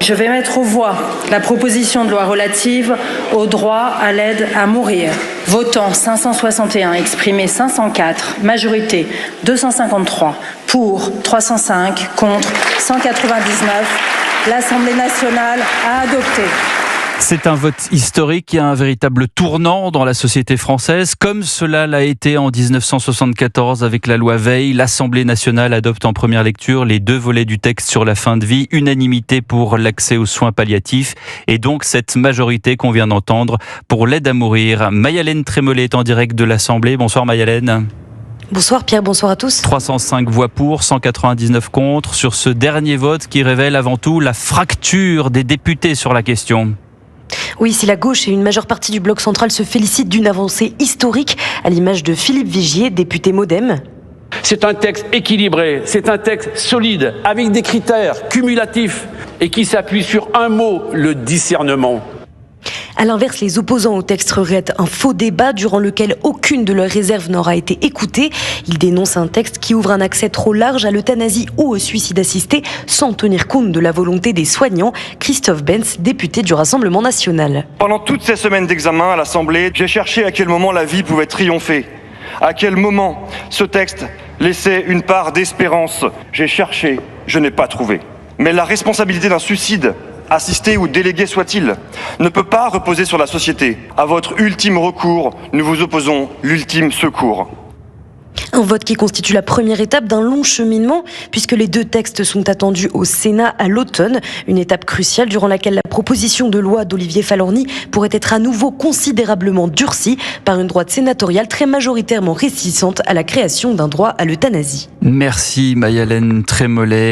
Je vais mettre aux voix la proposition de loi relative au droit à l'aide à mourir. Votant 561, exprimé 504, majorité 253, pour 305, contre 199. L'Assemblée nationale a adopté. C'est un vote historique qui a un véritable tournant dans la société française, comme cela l'a été en 1974 avec la loi Veil. L'Assemblée nationale adopte en première lecture les 2 volets du texte sur la fin de vie, unanimité pour l'accès aux soins palliatifs et donc cette majorité qu'on vient d'entendre pour l'aide à mourir. Maya-Hélène Trémollet est en direct de l'Assemblée. Bonsoir Maya-Hélène. Bonsoir Pierre, bonsoir à tous. 305 voix pour, 199 contre sur ce dernier vote qui révèle avant tout la fracture des députés sur la question. Oui, si la gauche et une majeure partie du bloc central se félicitent d'une avancée historique, à l'image de Philippe Vigier, député MoDem. C'est un texte équilibré, c'est un texte solide, avec des critères cumulatifs et qui s'appuie sur un mot, le discernement. À l'inverse, les opposants au texte regrettent un faux débat durant lequel aucune de leurs réserves n'aura été écoutée. Ils dénoncent un texte qui ouvre un accès trop large à l'euthanasie ou au suicide assisté sans tenir compte de la volonté des soignants. Christophe Benz, député du Rassemblement national. Pendant toutes ces semaines d'examen à l'Assemblée, j'ai cherché à quel moment la vie pouvait triompher. À quel moment ce texte laissait une part d'espérance. J'ai cherché, je n'ai pas trouvé. Mais la responsabilité d'un suicide, assisté ou délégué soit-il, ne peut pas reposer sur la société. À votre ultime recours, nous vous opposons l'ultime secours. Un vote qui constitue la première étape d'un long cheminement, puisque les 2 textes sont attendus au Sénat à l'automne. Une étape cruciale durant laquelle la proposition de loi d'Olivier Falorni pourrait être à nouveau considérablement durcie par une droite sénatoriale très majoritairement réticente à la création d'un droit à l'euthanasie. Merci Maya-Hélène Trémollet.